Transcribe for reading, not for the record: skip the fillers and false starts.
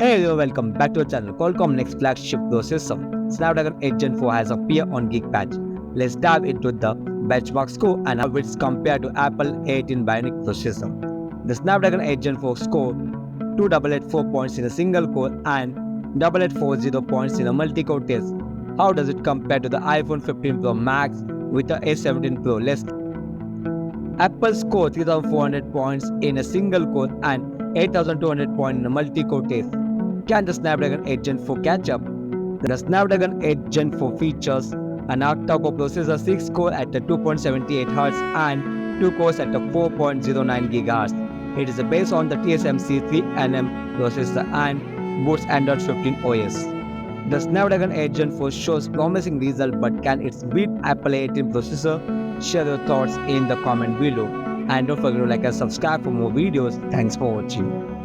Hey everyone, welcome back to our channel. Qualcomm next flagship processor, Snapdragon 8 Gen 4 has appeared on Geekbench. Let's dive into the benchmark score and how it's compared to Apple A18 Bionic processor. The Snapdragon 8 Gen 4 scored 2884 points in a single core and 8840 points in a multi-core test. How does it compare to the iPhone 15 Pro Max with the A17 Pro? Apple scored 3400 points in a single core and 8200 points in a multi-core test. Can the Snapdragon 8 Gen 4 catch up? The Snapdragon 8 Gen 4 features an octa-core processor, 6 core at a 2.78 Hz and 2 cores at a 4.09 GHz. It is based on the TSMC 3nm processor and boosts Android 15 OS. The Snapdragon 8 Gen 4 shows promising results, but can it beat Apple A18 processor? Share your thoughts in the comment below and don't forget to like and subscribe for more videos. Thanks for watching.